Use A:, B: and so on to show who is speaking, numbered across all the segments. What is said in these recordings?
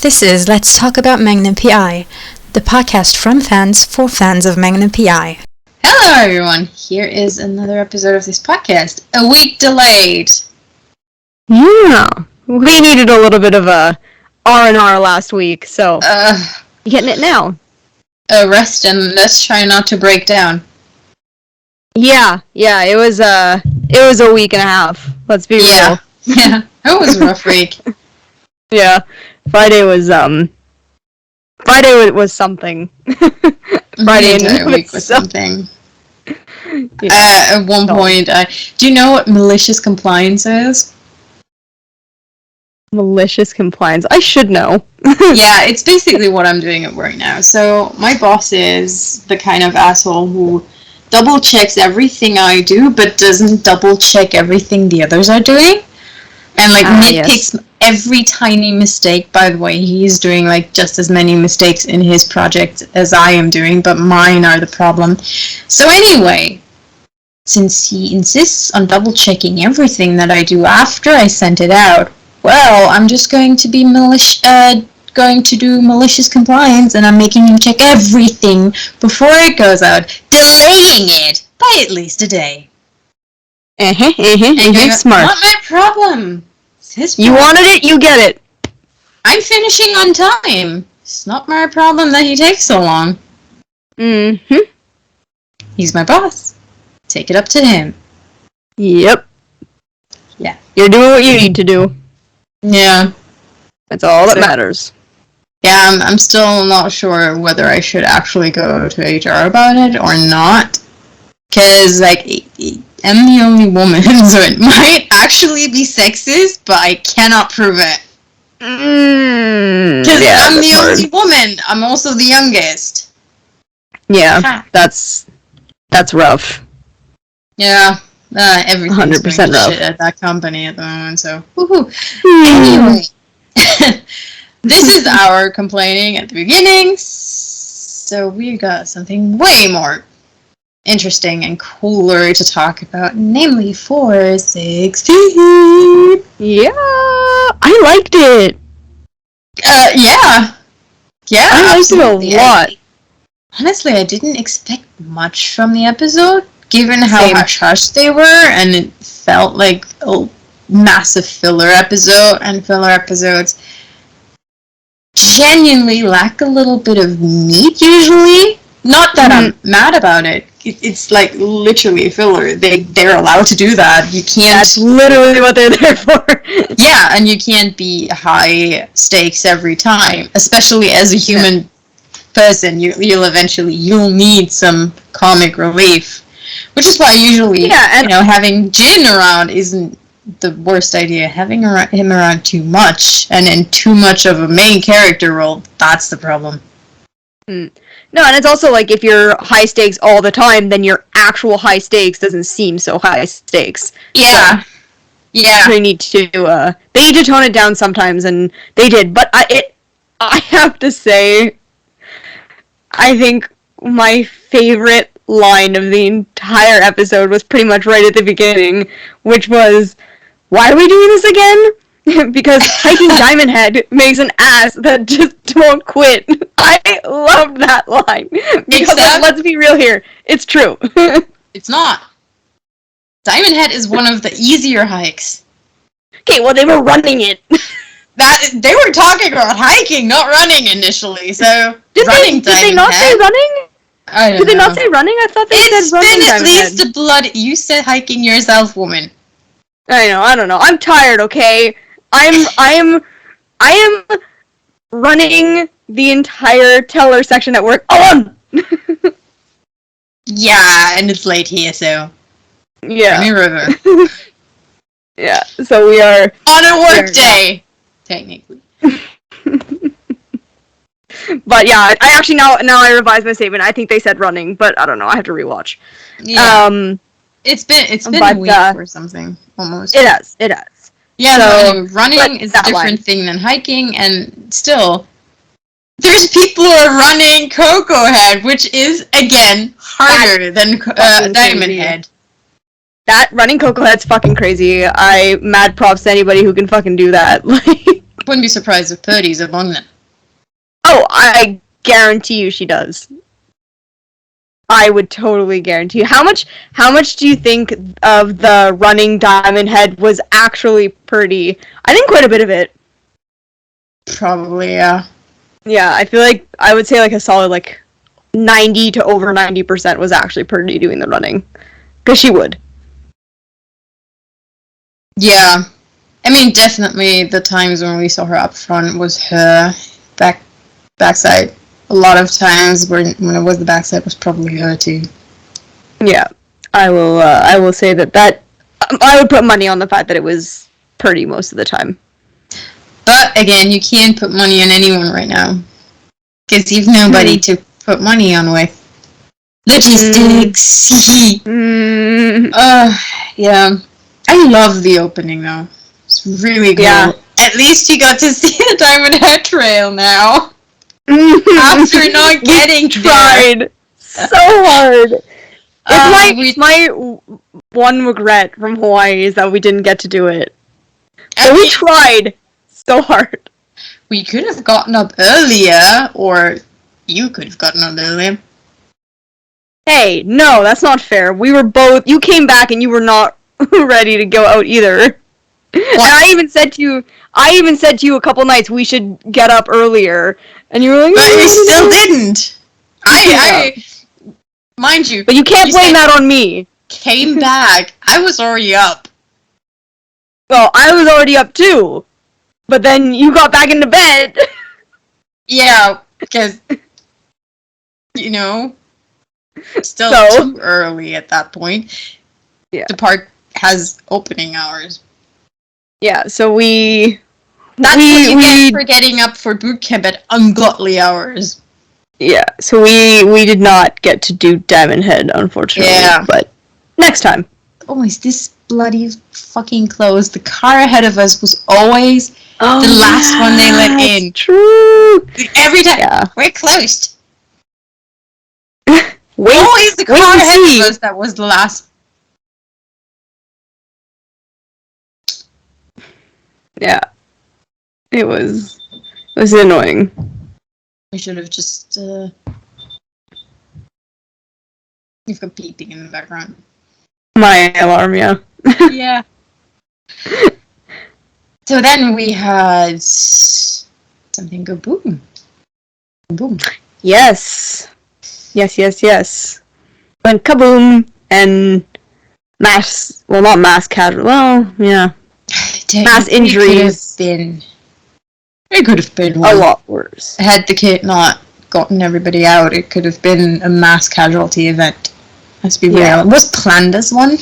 A: This is Let's Talk About Magnum PI, the podcast from fans for fans of Magnum PI.
B: Hello everyone, here is another episode of this podcast, a week delayed.
C: Yeah, we needed a little bit of a R&R last week, so getting it now.
B: Rest and let's try not to break down.
C: Yeah, it was a week and a half, let's be real.
B: Yeah, it was a rough week.
C: Yeah, Friday was something.
B: Friday entire week was something. Yeah. At one point, do you know what malicious compliance is?
C: Malicious compliance? I should know.
B: Yeah, it's basically what I'm doing at work now. So, my boss is the kind of asshole who double checks everything I do, but doesn't double check everything the others are doing. And nitpicks every tiny mistake. By the way, he's doing just as many mistakes in his project as I am doing, but mine are the problem. So anyway, since he insists on double checking everything that I do after I sent it out, well, I'm just going to be do malicious compliance, and I'm making him check everything before it goes out, delaying it by at least a day.
C: Smart.
B: Not my problem. It's his problem.
C: You wanted it, you get it.
B: I'm finishing on time. It's not my problem that he takes so long.
C: Mm-hmm.
B: He's my boss. Take it up to him.
C: Yep.
B: Yeah.
C: You're doing what you need to do.
B: Yeah.
C: That's all that matters.
B: Yeah, I'm still not sure whether I should actually go to HR about it or not. Because, I'm the only woman, so it might actually be sexist, but I cannot prove it. Because I'm the only woman. I'm also the youngest.
C: Yeah, that's rough.
B: Yeah, everything's
C: 100%
B: going to
C: rough.
B: shit at that company at the moment, so woohoo. Anyway, this is our complaining at the beginning, so we got something way more interesting and cooler to talk about, namely 416.
C: Yeah, I liked it.
B: Yeah,
C: I liked it a lot.
B: Honestly, I didn't expect much from the episode, given how hush-hush they were, and it felt like a massive filler episode, and filler episodes genuinely lack a little bit of meat, usually. Not that I'm mad about it. It's literally filler. They're allowed to do that. You can't.
C: That's literally what they're there for.
B: Yeah, and you can't be high stakes every time, especially as a human person. You'll need some comic relief, which is why usually having Jin around isn't the worst idea. Having him around too much and in too much of a main character role, that's the problem.
C: No, and it's also if you're high stakes all the time, then your actual high stakes doesn't seem so high stakes.
B: Yeah.
C: So,
B: yeah.
C: They need to tone it down sometimes, and they did. But I have to say, I think my favorite line of the entire episode was pretty much right at the beginning, which was, "Why are we doing this again?" Because hiking Diamond Head makes an ass that just won't quit. I love that line. Because let's be real here, it's true.
B: It's not. Diamond Head is one of the easier hikes.
C: Okay, well they were running it.
B: They were talking about hiking, not running initially. So
C: did they not say running?
B: I don't know.
C: Did they not say running? I thought they said running.
B: It's been at least a blood. You said hiking yourself, woman.
C: I don't know. I'm tired. Okay. I am running the entire teller section at work alone.
B: Yeah, and it's late here, so
C: yeah.
B: River.
C: Yeah, so we are
B: on a work day, technically.
C: But yeah, I actually now I revised my statement. I think they said running, but I don't know. I have to rewatch.
B: Yeah. It's been a week or something almost.
C: It has.
B: Yeah, so, running is a different thing than hiking, and still, there's people who are running Cocoa Head, which is, again, harder than Diamond Head.
C: That running Cocoa Head's fucking crazy. I mad props to anybody who can fucking do that.
B: Wouldn't be surprised if Purdy's among them.
C: Oh, I guarantee you she does. I would totally guarantee you. How much do you think of the running Diamond Head was actually pretty? I think quite a bit of it.
B: Probably, yeah.
C: Yeah, I feel like I would say like a solid like 90 to over 90% was actually Purdy doing the running. Because she would.
B: Yeah. I mean, definitely the times when we saw her up front was her backside. A lot of times when it was the backside was probably her too.
C: Yeah. I will say that I would put money on the fact that it was Purdy most of the time.
B: But again, you can't put money on anyone right now. Because you've nobody to put money on with. Logistics. Yeah. I love the opening though. It's really cool.
C: Yeah.
B: At least you got to see the Diamond Head Trail now. After not getting
C: tried so hard. It's my one regret from Hawaii is that we didn't get to do it. But we tried so hard.
B: We could have gotten up earlier, or you could have gotten up earlier.
C: Hey, no, that's not fair. We were both. You came back and you were not ready to go out either. What? And I even said to you a couple nights we should get up earlier, and you were like,
B: but we still didn't. I mind you.
C: But you can't blame that on me.
B: Came back. I was already up.
C: Well, I was already up too, but then you got back into bed.
B: Yeah, because still too early at that point.
C: Yeah.
B: The park has opening hours.
C: Yeah, so
B: That's what you get for getting up for boot camp at ungodly hours.
C: Yeah, so we did not get to do Diamond Head, unfortunately.
B: Yeah.
C: But next time.
B: Always this bloody fucking closed. The car ahead of us was always the last one they let in.
C: True.
B: Every time.
C: Yeah.
B: We're closed. Always the car ahead of us that was the last.
C: Yeah. It was annoying.
B: We should have just you've got beeping in the background.
C: My alarm, yeah.
B: Yeah. So then we had something go boom. Boom.
C: Yes. Yes. Went kaboom and not mass casual. Well, yeah. Mass injuries.
B: It could have been
C: a lot worse.
B: Had the kid not gotten everybody out, it could have been a mass casualty event. Let's be real. It was planned as one,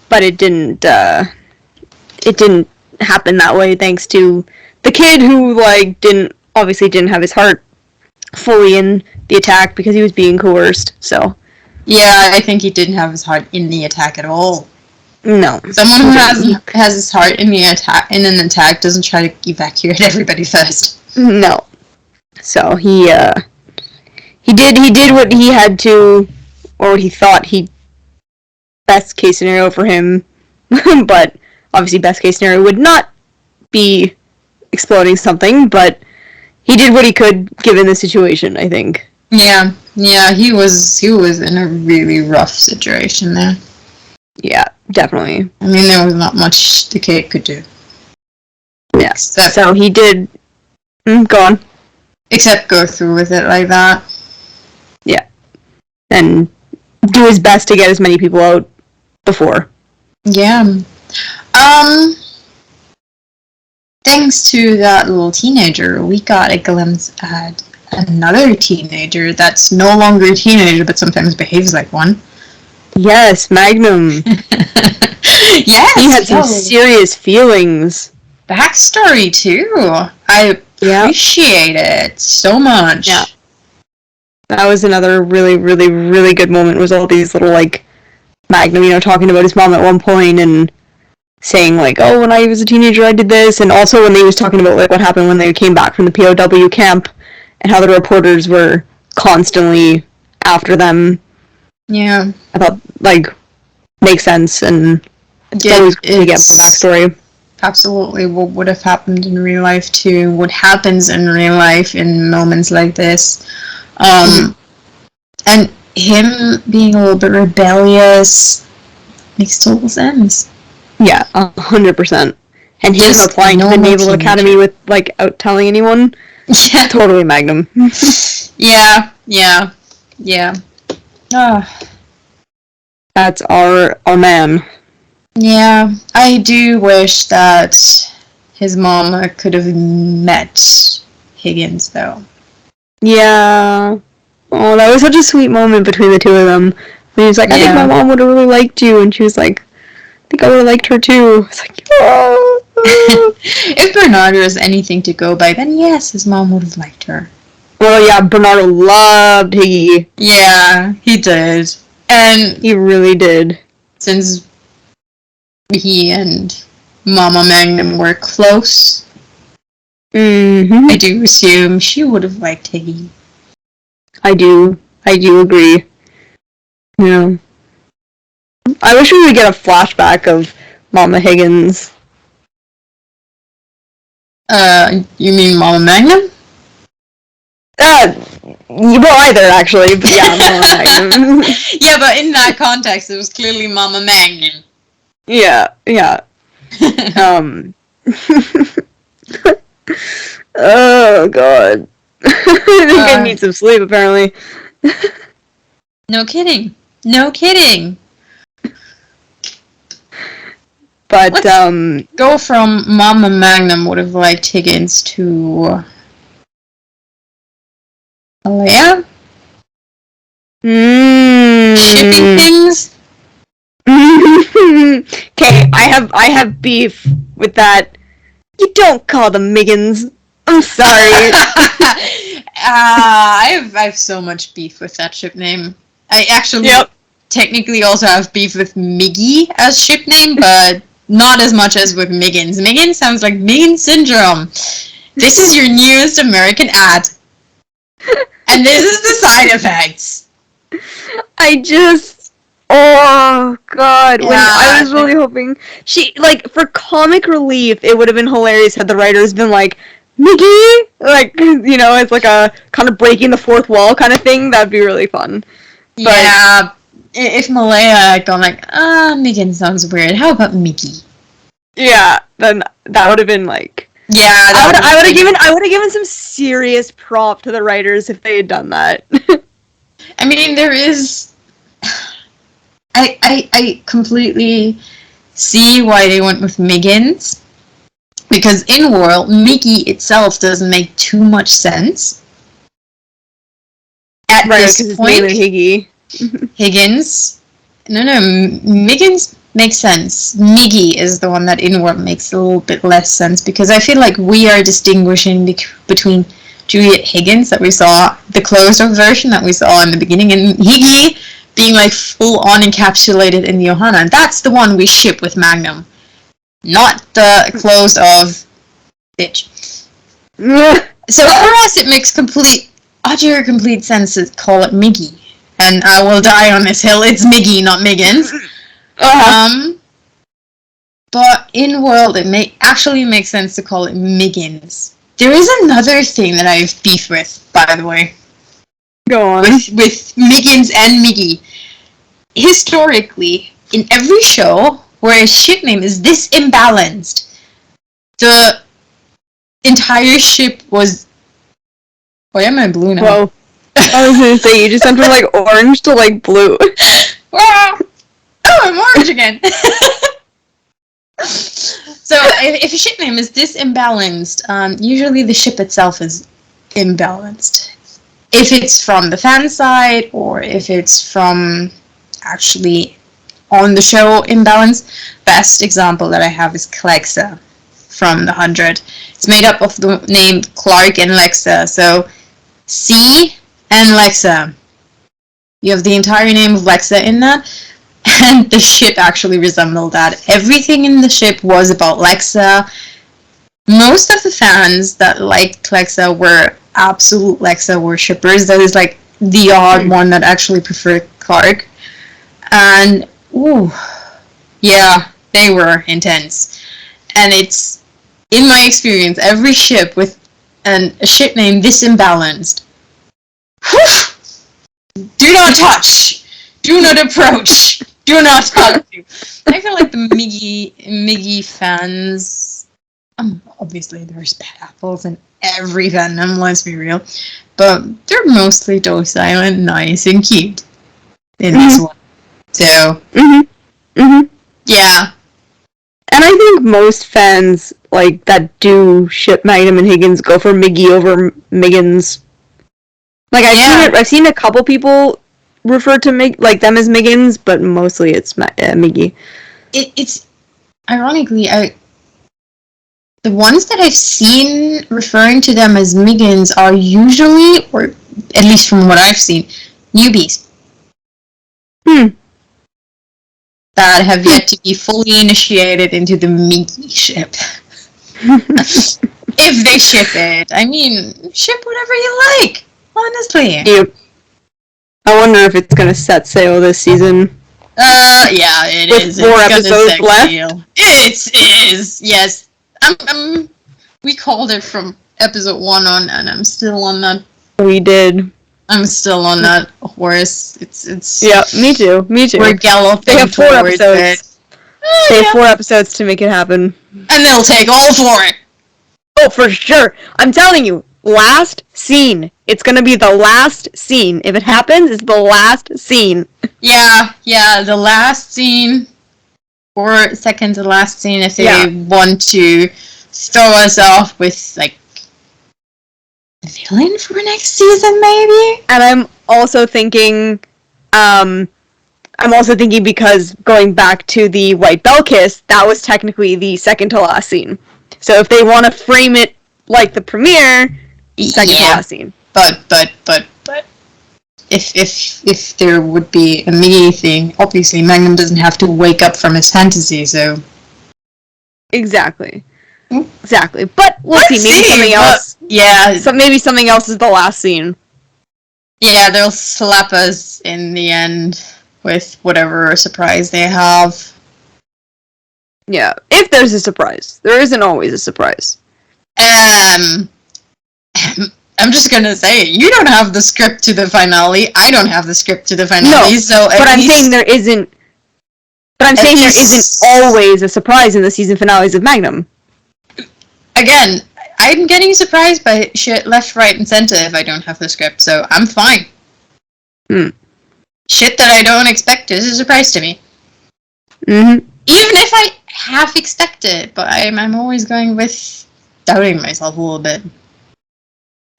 C: but it didn't. It didn't happen that way, thanks to the kid who didn't have his heart fully in the attack because he was being coerced. So.
B: Yeah, I think he didn't have his heart in the attack at all.
C: No.
B: Some who has his heart in an attack doesn't try to evacuate everybody first.
C: No. So he did what he had to, or what he thought best case scenario for him, but obviously best case scenario would not be exploding something, but he did what he could given the situation, I think.
B: Yeah, he was in a really rough situation there.
C: Yeah, definitely.
B: I mean, there was not much the kid could do.
C: Yeah, so he did... go on.
B: Except go through with it like that.
C: Yeah. And do his best to get as many people out before.
B: Yeah. Thanks to that little teenager, we got a glimpse at another teenager that's no longer a teenager, but sometimes behaves like one.
C: Yes, Magnum.
B: Yes!
C: He had some serious feelings.
B: Backstory, too. I appreciate it so much.
C: Yeah. That was another really, really, really good moment, was all these little, Magnum, talking about his mom at one point and saying, oh, when I was a teenager I did this, and also when they was talking about, what happened when they came back from the POW camp and how the reporters were constantly after them.
B: Yeah.
C: I thought, makes sense, and it's always good to get more backstory.
B: absolutely what would have happened in real life too, what happens in real life in moments like this. And him being a little bit rebellious makes total sense.
C: Yeah, 100%. And him
B: Just
C: applying to the
B: normal
C: Naval
B: teenager.
C: Academy without telling anyone.
B: Yeah.
C: Totally Magnum.
B: Yeah.
C: That's our man.
B: Yeah, I do wish that his mom could have met Higgins, though.
C: Yeah. Oh, that was such a sweet moment between the two of them. And he was like, I think
B: Yeah.
C: my mom would have really liked you. And she was like, I think I would have liked her too. It's like, oh.
B: If Bernardo has anything to go by, then yes, his mom would have liked her.
C: Well, yeah, Bernardo loved Higgy.
B: Yeah, he did. And
C: He really did.
B: since he and Mama Magnum were close,
C: Mm-hmm.
B: I do assume she would have liked Higgy.
C: I do agree. Yeah. I wish we would get a flashback of Mama Higgins.
B: You mean Mama Magnum?
C: Well, either actually, but yeah, Mama Magnum.
B: Yeah, but in that context, it was clearly Mama Magnum.
C: Yeah. Oh god. I think I need some sleep apparently.
B: No kidding.
C: But
B: Let's- Go from Mama Magnum would have liked Higgins to Alea? Shipping things?
C: Okay, I have beef with that. You don't call them Miggins. I'm sorry.
B: I have so much beef with that ship name. I actually technically also have beef with Miggy as ship name, but not as much as with Miggins. Miggins sounds like Miggins syndrome. This is your newest American ad. And this is the side effects.
C: Oh god, when
B: Yeah.
C: I was really hoping for comic relief it would have been hilarious had the writers been like, Miggy, it's like a kind of breaking the fourth wall kind of thing. That'd be really fun.
B: Yeah, if Malaya had gone like, Miggins sounds weird, how about Mickey?
C: Yeah, then that would have been like,
B: Yeah,
C: I would have given some serious prop to the writers if they had done that.
B: I mean, there is. I completely see why they went with Miggins. Because in World, Mickey itself doesn't make too much sense. At this point,
C: Higgy.
B: Higgins. No, Miggins makes sense. Miggy is the one that in World makes a little bit less sense because I feel like we are distinguishing between Juliet Higgins that we saw, the closed-up version that we saw in the beginning, and Higgy being like full-on encapsulated in Johanna. And that's the one we ship with Magnum. Not the closed of bitch. So for us, it makes utter complete sense to call it Miggy. And I will die on this hill. It's Miggy, not Miggins. But in World, it actually makes sense to call it Miggins. There is another thing that I have beef with, by the way.
C: Go on.
B: With Miggins and Miggy. Historically, in every show where a ship name is this imbalanced, the entire ship was... Why am I blue now?
C: Whoa. I was gonna say, you just went from like orange to like blue.
B: Wow! Oh, I'm orange again! So, if a ship name is this imbalanced, usually the ship itself is imbalanced. If it's from the fan side, or if it's from actually on the show imbalance, best example that I have is Clexa from the 100. It's made up of the name Clark and Lexa, so C and Lexa. You have the entire name of Lexa in that, and the ship actually resembled that. Everything in the ship was about Lexa. Most of the fans that liked Lexa were absolute Lexa worshippers. That is like the odd one that actually preferred Clark. And, ooh, yeah, they were intense. And it's, in my experience, every ship with a ship name this imbalanced. Do not touch! Do not approach! Do not talk to! I feel like the Miggy fans... obviously there's bad apples in every fandom, let's be real. But they're mostly docile and nice and cute in this one. So, yeah.
C: And I think most fans like that do ship Magnum and Higgins go for Miggy over Miggins. Like I've seen a couple people refer to them as Miggins, but mostly it's Miggy.
B: It's ironically the ones that I've seen referring to them as Miggins are usually, or at least from what I've seen, newbies. That have yet to be fully initiated into the Miggy ship. If they ship it. I mean, ship whatever you like, honestly.
C: Yep. I wonder if it's gonna set sail this season.
B: Yeah, it is.
C: With 4 episodes left.
B: It is, yes. We called it from episode 1 on, and I'm still on that.
C: We did.
B: I'm still on that horse. It's.
C: Yeah, me too. We're
B: galloping.
C: They have 4 episodes. They have 4 episodes to make it happen.
B: And they'll take all for it.
C: Oh, for sure. I'm telling you, last scene. It's gonna be the last scene. If it happens, it's the last scene.
B: Yeah, the last scene. Or second to last scene if they want to throw us off with, like, the villain for next season, maybe?
C: And I'm also thinking because going back to the White Bell kiss, that was technically the second to last scene. So if they want to frame it like the premiere, second to last scene.
B: But if there would be a Miggy thing, obviously Magnum doesn't have to wake up from his fantasy, so...
C: Exactly. But we'll see. Maybe something else.
B: Yeah.
C: So maybe something else is the last scene.
B: Yeah, they'll slap us in the end with whatever surprise they have.
C: Yeah, if there's a surprise. There isn't always a surprise.
B: I'm just gonna say, you don't have the script to the finale. I don't have the script to the finale. So
C: but I'm saying there isn't. But I'm saying there isn't always a surprise in the season finales of Magnum.
B: Again, I'm getting surprised by shit left, right, and center if I don't have the script, so I'm fine. Shit that I don't expect is a surprise to me. Even if I half expect it, but I'm always going with doubting myself a little bit.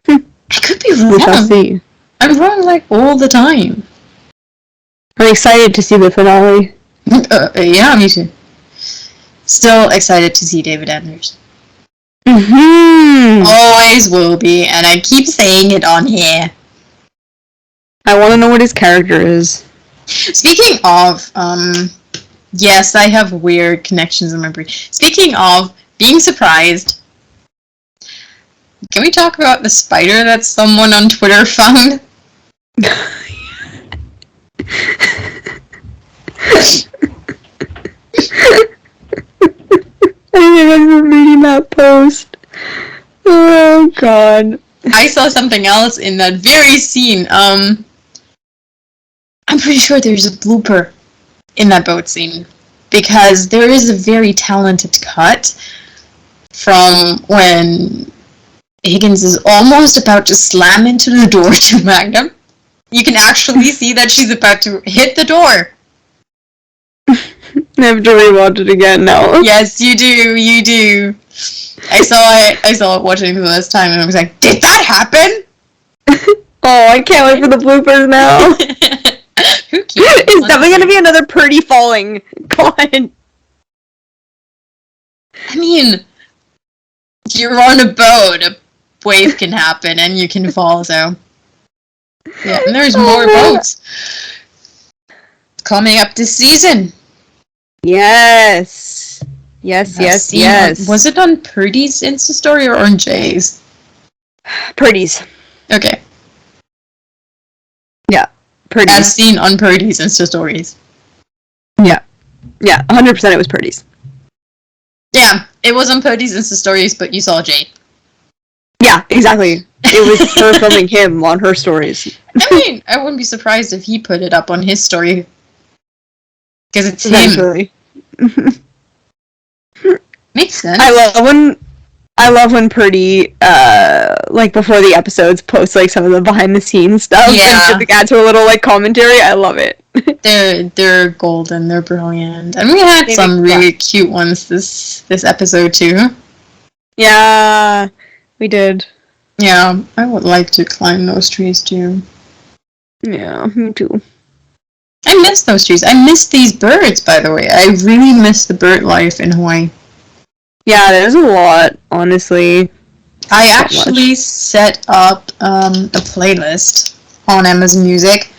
B: I could be wrong.
C: We shall see.
B: I'm wrong, like, all the time.
C: I'm excited to see the finale.
B: Yeah, me too. Still excited to see David Anders. Always will be, and I keep saying it on here.
C: I want to know what his character is.
B: Speaking of, yes, I have weird connections in my brain. Speaking of being surprised, can we talk about the spider that someone on Twitter found?
C: I remember reading that post. Oh god.
B: I saw something else in that very scene. I'm pretty sure there's a blooper in that boat scene. Because there is a very talented cut from when Higgins is almost about to slam into the door to Magnum. You can actually see that she's about to hit the door.
C: I have to rewatch it again now.
B: Yes, you do. I saw it watching for the last time and I was like, did that happen?
C: Oh, I can't wait for the bloopers now.
B: Who cares?
C: It's definitely gonna be another Purdy falling. God.
B: I mean, you're on a boat, a wave can happen and you can fall, so... Yeah, and there's more boats coming up this season.
C: Yes. Yes.
B: Was it on Purdy's Insta story or on Jay's?
C: Purdy's.
B: Okay.
C: Yeah, Purdy's.
B: As seen on Purdy's Insta stories.
C: Yeah, 100% it was Purdy's.
B: Yeah, it was on Purdy's Insta stories, but you saw Jay.
C: Yeah, exactly. It was her filming him on her stories.
B: I mean, I wouldn't be surprised if he put it up on his story. Because it's him.
C: Eventually.
B: Makes sense.
C: I love when Purdy, like, before the episodes, posts, like, some of the behind-the-scenes stuff,
B: Yeah.
C: and adds her little, like, commentary. I love it.
B: They're golden. They're brilliant, and we had some really cute ones this episode too.
C: Yeah, we did.
B: Yeah, I would like to climb those trees too.
C: Yeah, me too.
B: I miss those trees. I miss these birds, by the way. I really miss the bird life in Hawaii.
C: Yeah, there's a lot, honestly.
B: I actually set up a playlist on Amazon Music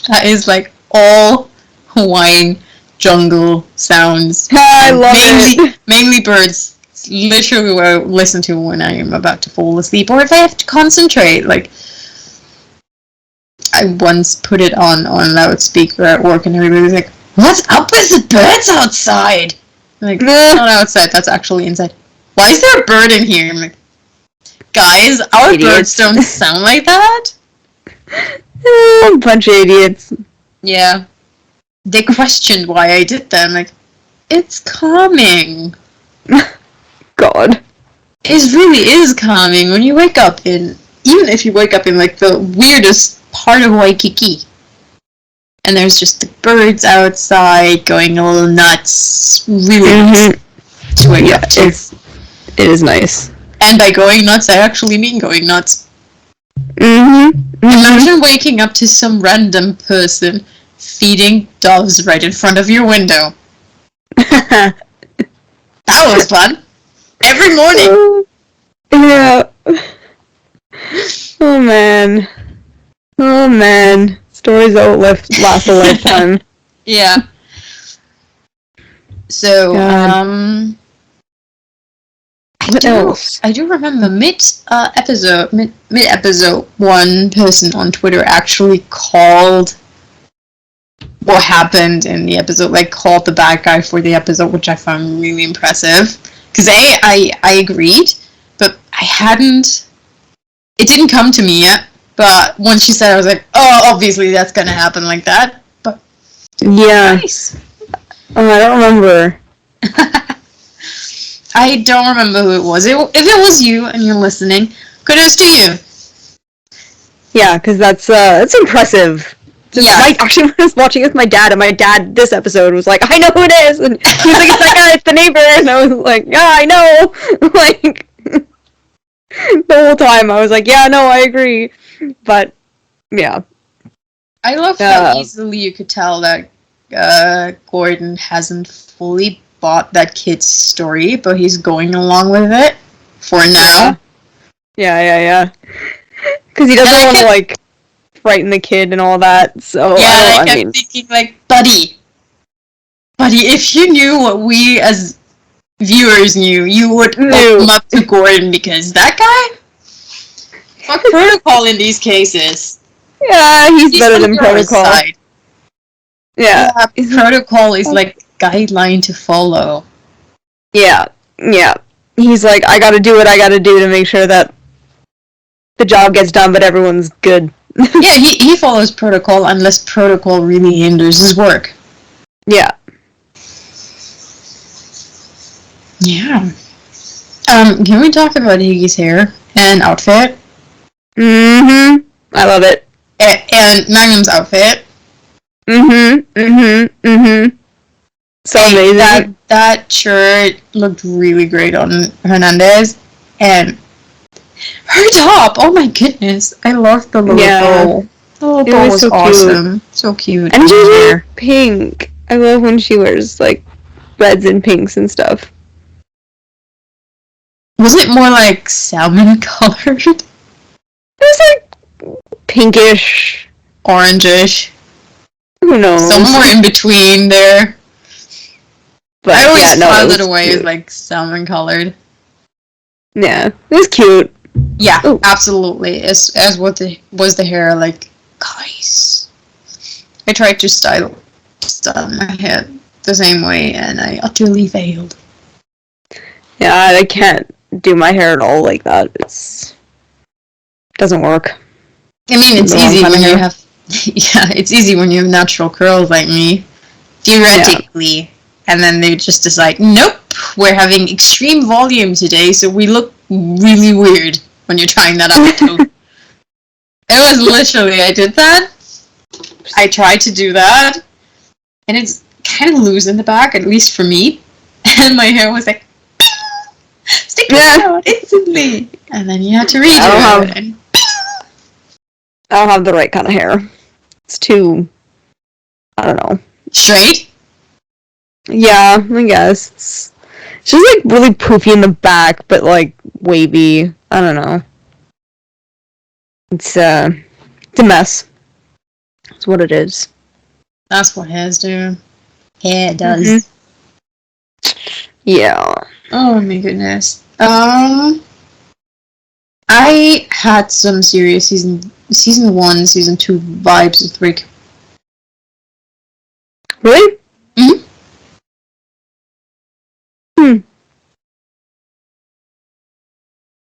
B: that is like all Hawaiian jungle sounds.
C: I love it.
B: Mainly birds. It's literally what I listen to when I am about to fall asleep, or if I have to concentrate. Like, I once put it on loudspeaker at work, and everybody was like, "What's up with the birds outside?" I'm like, not outside. That's actually inside. Why is there a bird in here? I'm like, guys, our birds don't sound like that.
C: A bunch of idiots.
B: Yeah. They questioned why I did that. I'm like, it's calming.
C: God.
B: It really is calming when you wake up in, even if you wake up in like the weirdest part of Waikiki. And there's just the birds outside going a little nuts. Really nice to wake up to.
C: It is nice.
B: And by going nuts, I actually mean going nuts.
C: Mm-hmm.
B: Imagine waking up to some random person feeding doves right in front of your window. That was fun. Every morning.
C: Yeah. Oh man. Oh man. Stories that will last a lifetime.
B: Yeah. So, what else? I do remember mid-episode, one person on Twitter actually called what happened in the episode, like called the bad guy for the episode, which I found really impressive. Because I agreed, but it didn't come to me yet. But once she said it, I was like, oh, obviously that's gonna happen like that. But
C: yeah.
B: Nice.
C: Oh, I don't remember.
B: I don't remember who it was. If it was you and you're listening, kudos to you.
C: Yeah, because that's impressive. Actually, when I was watching it with my dad, and my dad this episode was like, I know who it is, and he was like, it's that guy, it's the neighbor, and I was like, yeah, I know. Like, the whole time I was like, yeah, no, I agree. But yeah,
B: I love how easily you could tell that Gordon hasn't fully bought that kid's story, but he's going along with it for now.
C: Yeah. Because he doesn't want to like frighten the kid and all that. So
B: yeah, I kept thinking like, buddy, if you knew what we as viewers knew, you would open up to Gordon, because that guy. Fuck Protocol in these cases.
C: Yeah, he's better than Protocol. Side. Yeah.
B: Protocol is like guideline to follow.
C: Yeah. He's like, I gotta do what I gotta do to make sure that the job gets done, but everyone's good.
B: Yeah, he follows Protocol unless Protocol really hinders his work.
C: Yeah.
B: Yeah. Can we talk about Iggy's hair and outfit?
C: Mm-hmm. I love it.
B: And Magnum's outfit.
C: Mm-hmm. So amazing.
B: That shirt looked really great on Hernandez. And her top, oh my goodness. I loved the little bow. The little bow was so awesome. Cute. So cute.
C: And she's wearing pink. I love when she wears, like, reds and pinks and stuff.
B: Was it more like salmon colored?
C: It was like pinkish,
B: orangish.
C: Who knows?
B: Somewhere in between there. But I always filed it away as like salmon colored.
C: Yeah, it was cute.
B: Yeah, absolutely. As what was the hair, like, guys. I tried to style my head the same way, and I utterly failed.
C: Yeah, I can't do my hair at all like that. Doesn't work.
B: I mean, it's easy when you have... Yeah, it's easy when you have natural curls like me. Theoretically. Yeah. And then they just decide, nope, we're having extreme volume today, so we look really weird when you're trying that out too. It was literally, I did that. I tried to do that. And it's kind of loose in the back, at least for me. And my hair was like, sticking out instantly. And then you have to redo it.
C: I don't have the right kind of hair. It's too, I don't know.
B: Straight?
C: Yeah, I guess. It's just like really poofy in the back, but like wavy. I don't know. It's a mess. That's what it is.
B: That's what hairs do. Yeah, it does.
C: Mm-hmm. Yeah.
B: Oh my goodness. I had some serious season 1, season 2 vibes with Rick.
C: Really?
B: Mm-hmm.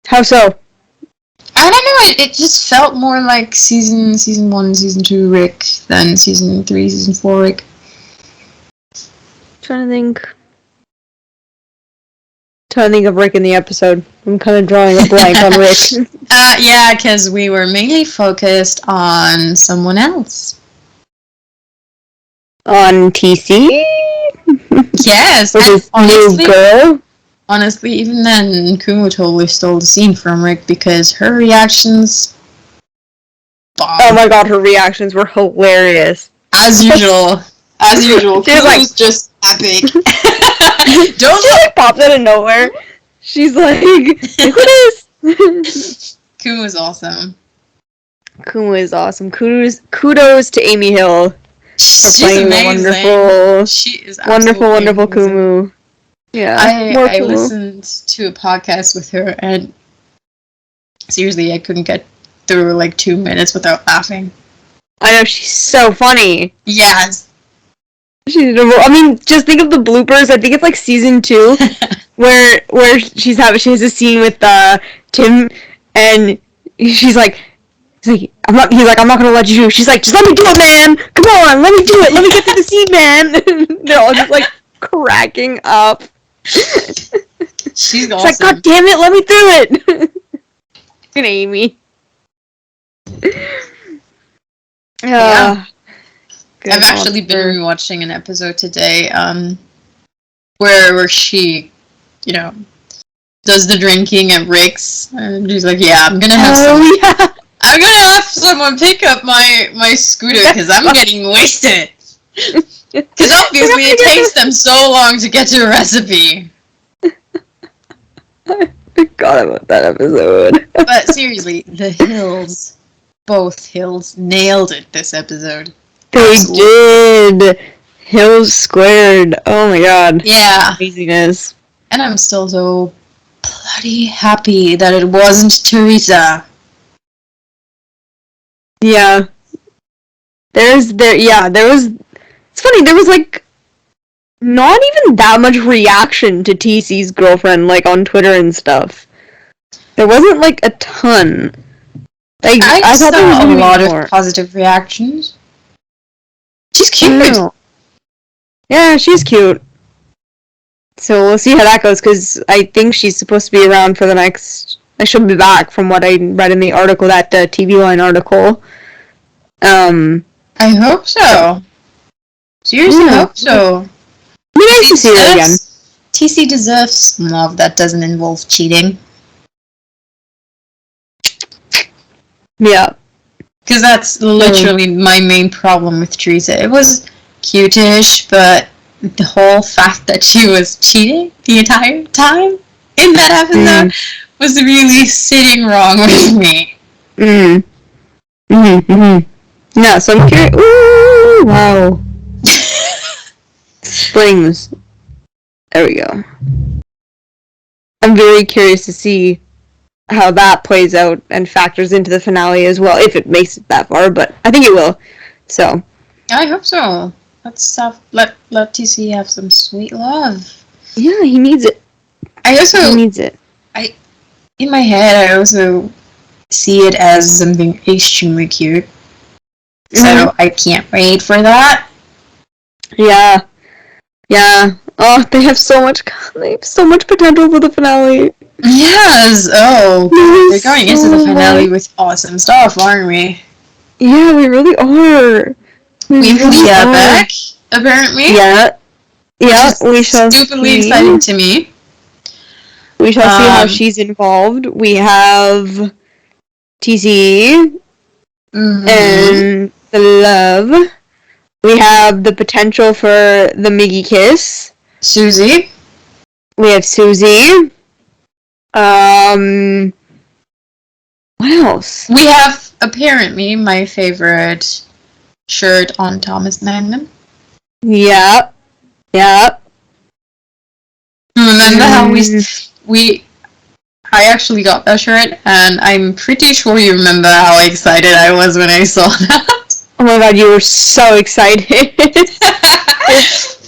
C: How so?
B: I don't know, it just felt more like season 1, season 2 Rick than season 3, season 4 Rick.
C: Trying to think of Rick in the episode. I'm kind of drawing a blank on Rick.
B: Yeah, because we were mainly focused on someone else.
C: On TC?
B: Yes.
C: With this new girl?
B: Honestly, even then, Kumu totally stole the scene from Rick because her reactions... Bomb.
C: Oh my god, her reactions were hilarious.
B: As usual. As usual.
C: She was like,
B: just epic.
C: Don't she like popped out of nowhere. She's like, look at this.
B: Kumu is awesome.
C: Kumu is awesome. Kudos to Amy Hill for playing the wonderful,
B: she is
C: wonderful Kumu. Yeah,
B: I listened to a podcast with her, and seriously, I couldn't get through like 2 minutes without laughing.
C: I know, she's so funny.
B: Yes.
C: I mean, just think of the bloopers. I think it's like season 2, where she has a scene with Tim, and he's like, I'm not gonna let you. She's like, just let me do it, man. Come on, let me do it. Let me get to the scene, man. They're all just like cracking up.
B: She's awesome.
C: It's like, God damn it, let me through it. And Amy.
B: Yeah. I've actually been rewatching an episode today, where she, does the drinking at Rick's, and she's like, "Yeah, I'm gonna have someone pick up my scooter because I'm getting wasted." Because obviously it takes them so long to get to a recipe.
C: I forgot about that episode.
B: But seriously, the Hills, both Hills, nailed it this episode.
C: They did! Hills squared. Oh my god.
B: Yeah.
C: Craziness.
B: And I'm still so bloody happy that it wasn't Teresa.
C: Yeah. There was, it's funny, there was like, not even that much reaction to TC's girlfriend, like, on Twitter and stuff. There wasn't, like, a ton. Like, I thought there was
B: a lot of positive reactions. She's cute.
C: Yeah, she's cute. So we'll see how that goes, because I think she's supposed to be around for the next... she'll be back, from what I read in the article, that TV Line article.
B: I hope so. Seriously, hope so.
C: It'd be nice to see her again.
B: TC deserves love that doesn't involve cheating.
C: Yeah.
B: Because that's literally my main problem with Teresa. It was cute-ish, but the whole fact that she was cheating the entire time in that episode was really sitting wrong with me.
C: Yeah, so I'm curious. Ooh, wow. Springs. There we go. I'm very curious to see how that plays out and factors into the finale as well, if it makes it that far, but I think it will. So.
B: I hope so. Let's let TC have some sweet love.
C: Yeah, he needs it.
B: I also
C: Who needs it?
B: in my head, I also see it as something extremely cute. So I can't wait for that.
C: Yeah. Yeah. Oh, they have so much potential for the finale.
B: Yes. Oh, we're going into the finale with awesome stuff, aren't we?
C: Yeah, we really are.
B: We have
C: really
B: Leah
C: are.
B: back, apparently.
C: Yeah. Yeah, we shall
B: stupidly
C: see.
B: exciting to me.
C: We shall see how she's involved. We have TC and the love. We have the potential for the Miggy kiss.
B: Susie.
C: We have Susie. What else?
B: We have apparently my favorite shirt on Thomas Magnum.
C: Yep. Yep.
B: Remember how I actually got that shirt, and I'm pretty sure you remember how excited I was when I saw that.
C: Oh my god, you were so excited.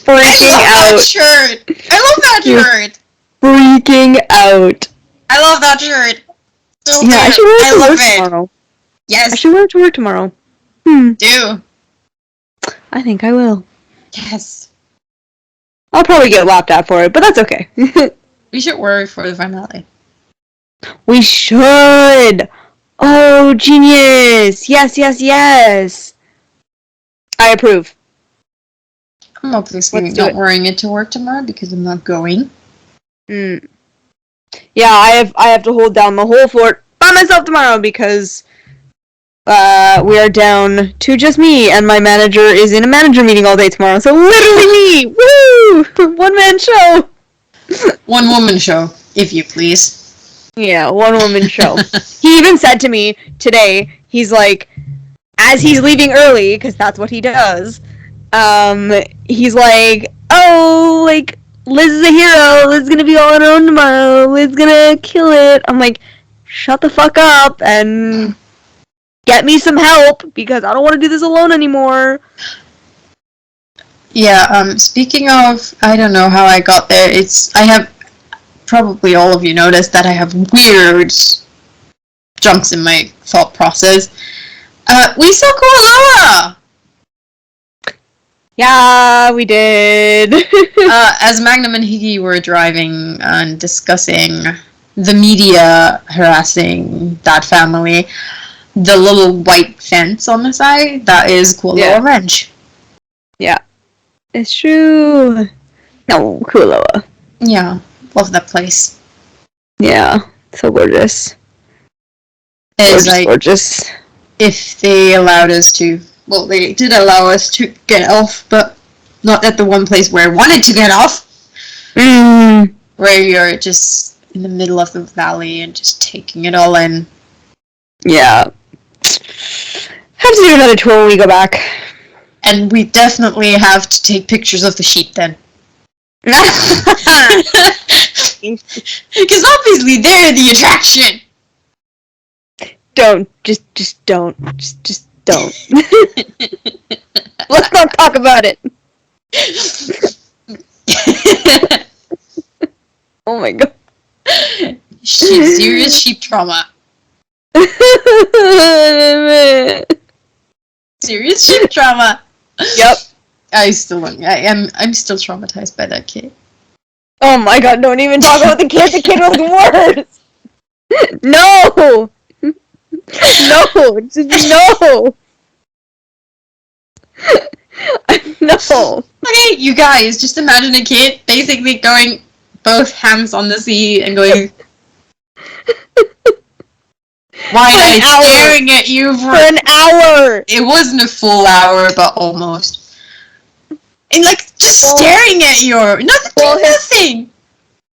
C: Freaking out.
B: That shirt. I love that shirt.
C: Freaking out.
B: I love that shirt. So
C: yeah, I should wear it to work tomorrow.
B: Yes.
C: I should wear it to work tomorrow.
B: Do.
C: I think I will.
B: Yes.
C: I'll probably get laughed at for it, but that's okay.
B: We should wear it for the finale.
C: We should! Oh, genius! Yes, yes, yes! I approve.
B: I'm obviously not wearing it to work tomorrow because I'm not going.
C: Yeah, I have to hold down the whole fort by myself tomorrow because we are down to just me, and my manager is in a manager meeting all day tomorrow, so literally me! Woo! One-man show!
B: One-woman show, if you please.
C: Yeah, one-woman show. He even said to me today, he's like, as he's leaving early, because that's what he does, he's like, oh, like, Liz is a hero, Liz is gonna be all on her own tomorrow, Liz is gonna kill it. I'm like, shut the fuck up, and get me some help, because I don't want to do this alone anymore.
B: Yeah, speaking of, I don't know how I got there, I have, probably all of you noticed that I have weird jumps in my thought process. We saw Koala!
C: Yeah, we did.
B: As Magnum and Higgy were driving and discussing the media harassing that family, the little white fence on the side, that is Kualoa Ranch.
C: Yeah. It's true. No, Kualoa.
B: Yeah, love that place.
C: Yeah, so gorgeous.
B: It's
C: gorgeous.
B: If they allowed us to, well, they did allow us to get off, but not at the one place where I wanted to get off. Where you're just in the middle of the valley and just taking it all in.
C: Yeah. Have to do another tour when we go back.
B: And we definitely have to take pictures of the sheep then. Because obviously they're the attraction.
C: Don't. Just don't. Just don't. Let's not talk about it. Oh my god.
B: Serious sheep trauma. Serious sheep trauma.
C: Yep.
B: I'm still traumatized by that kid.
C: Oh my god, don't even talk about the kid. The kid was worse. No. No. Just no. No.
B: Okay, you guys, just imagine a kid basically going both hands on the sea and going, why am I staring at you for
C: an hour?
B: It wasn't a full hour, but almost. And like, just staring at you. Nothing.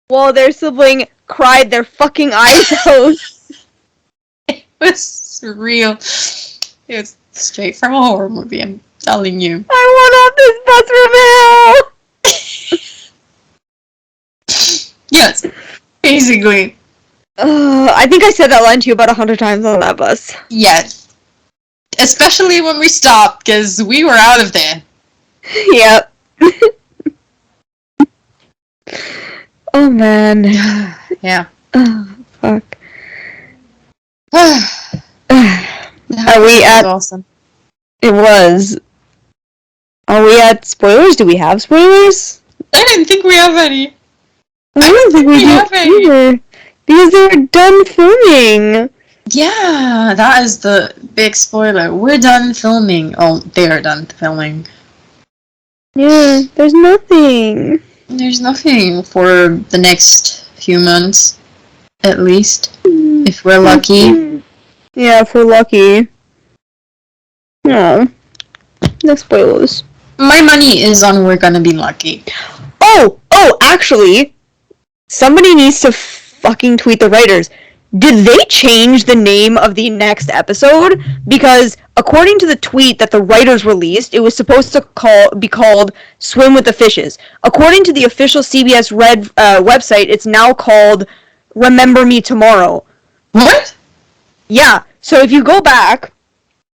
C: While their sibling cried their fucking eyes out.
B: It was surreal. It was straight from a horror movie, I'm telling you.
C: I want off this bus from hell!
B: Yes, basically.
C: I think I said that line to you about 100 times on that bus.
B: Yes. Especially when we stopped, because we were out of there.
C: Yep. Oh man.
B: Yeah.
C: Oh, fuck.
B: Are
C: we at-
B: Awesome.
C: It was. Are we at spoilers? Do we have spoilers?
B: I didn't think we have any.
C: I don't think we do
B: have any.
C: either. Because they were done filming.
B: Yeah, that is the big spoiler. We're done filming. Oh, they're done filming.
C: Yeah, there's nothing.
B: There's nothing for the next few months, at least, if we're lucky.
C: Yeah, if we're lucky. No. No spoilers.
B: My money is on we're gonna be lucky.
C: Oh, actually, somebody needs to fucking tweet the writers. Did they change the name of the next episode? Because according to the tweet that the writers released, it was supposed to be called Swim with the Fishes. According to the official CBS Red website, it's now called Remember Me Tomorrow.
B: What?
C: Yeah, so if you go back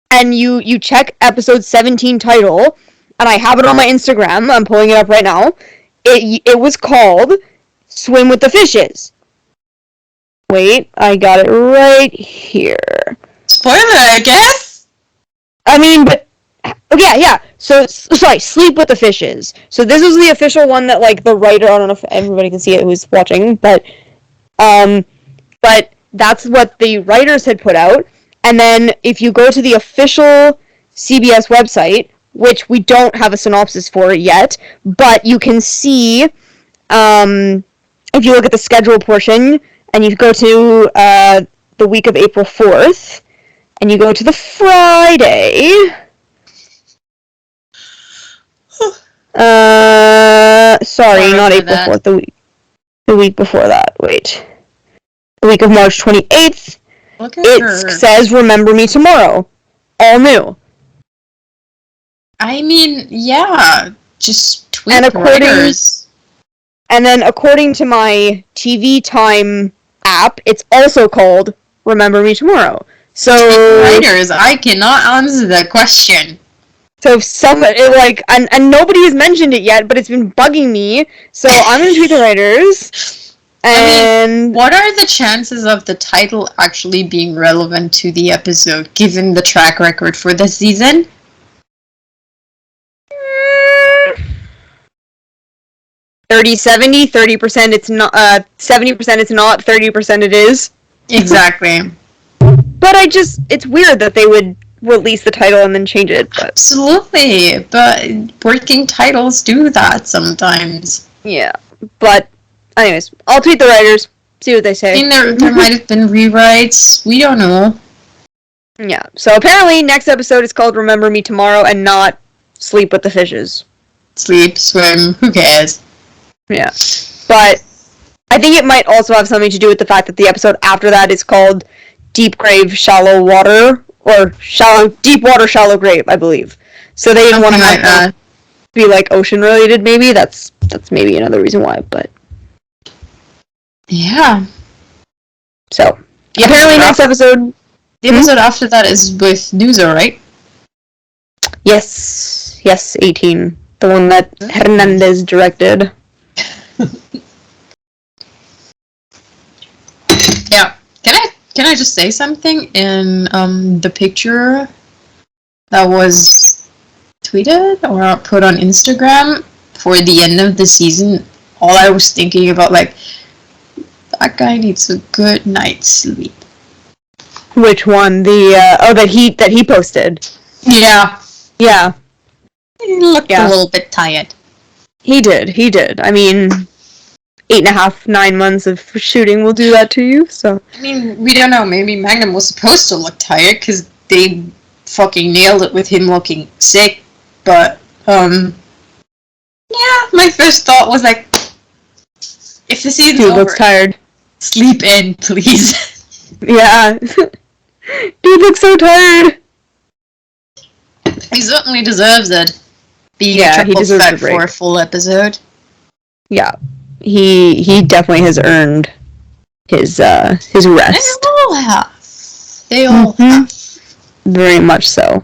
C: and you check episode 17 title, and I have it on my Instagram, I'm pulling it up right now, it was called Swim with the Fishes. Wait, I got it right here.
B: Spoiler, I guess?
C: I mean, but... Yeah. So, sorry, Sleep with the Fishes. So this is the official one that, like, the writer... I don't know if everybody can see it who's watching, but that's what the writers had put out. And then, if you go to the official CBS website, which we don't have a synopsis for yet, but you can see, if you look at the schedule portion... And you go to the week of April 4th, and you go to the Friday. Sorry, not April 4th, the week before that. Wait. The week of March 28th. It says Remember Me Tomorrow. All new.
B: I mean, yeah. Just tweet
C: and
B: writers.
C: And then according to my TV Time app, it's also called Remember Me Tomorrow. So
B: writers, I cannot answer that question.
C: So if somebody and nobody has mentioned it yet, but it's been bugging me. So I'm gonna tweet the writers. And
B: I mean, what are the chances of the title actually being relevant to the episode, given the track record for the season?
C: 30-70, 30% it's not, 70% it's not, 30% it is.
B: Exactly.
C: But it's weird that they would release the title and then change it. But.
B: Absolutely, but working titles do that sometimes.
C: Yeah, but anyways, I'll tweet the writers, see what they say.
B: I mean, there might have been rewrites, we don't know.
C: Yeah, so apparently next episode is called Remember Me Tomorrow and not Sleep with the Fishes.
B: Sleep, swim, who cares?
C: Yeah, but I think it might also have something to do with the fact that the episode after that is called Deep Grave, Shallow Water, or Deep Water, Shallow Grave, I believe. So they didn't want to have that be like ocean related. Maybe that's maybe another reason why. But
B: yeah.
C: So apparently next episode.
B: The episode after that is with Nuzo, right?
C: Yes, 18, the one that Hernandez directed.
B: Yeah. Can I just say something? In the picture that was tweeted or put on Instagram for the end of the season, all I was thinking about, like, that guy needs a good night's sleep.
C: Which one? The that he posted.
B: Yeah.
C: Yeah.
B: He looked a little bit tired.
C: He did. I mean, 8.5, 9 months of shooting will do that to you, so.
B: I mean, we don't know. Maybe Magnum was supposed to look tired because they fucking nailed it with him looking sick. But, yeah, my first thought was like, if the season's over,
C: looks tired.
B: Sleep in, please.
C: Yeah. Dude looks so tired.
B: He certainly deserves it. Being
C: he deserves
B: fat
C: a break
B: for a full episode.
C: Yeah. He definitely has earned his rest.
B: They all have. They all have.
C: Very much so.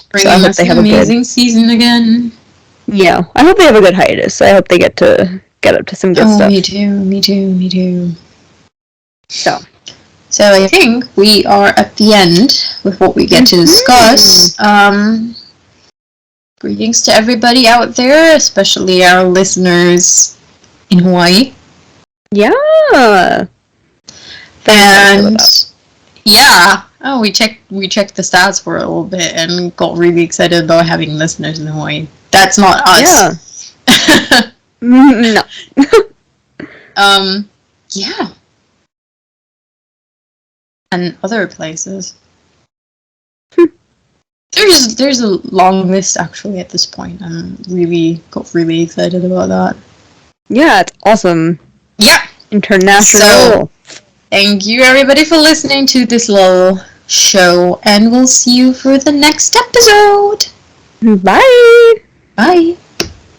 B: Bringing us an amazing season again.
C: Yeah, I hope they have a good hiatus. I hope they get to get up to some good
B: Oh,
C: stuff.
B: me too.
C: So
B: I think we are at the end with what we get to discuss. Greetings to everybody out there, especially our listeners in Hawaii.
C: yeah.
B: And yeah, we checked the stats for a little bit and got really excited about having listeners in Hawaii. That's not us.
C: Yeah. No.
B: Yeah. And other places. There's a long list actually at this point. I'm got really excited about that.
C: Yeah, it's awesome.
B: Yeah.
C: International.
B: So, thank you everybody for listening to this little show, and we'll see you for the next episode.
C: Bye.
B: Bye.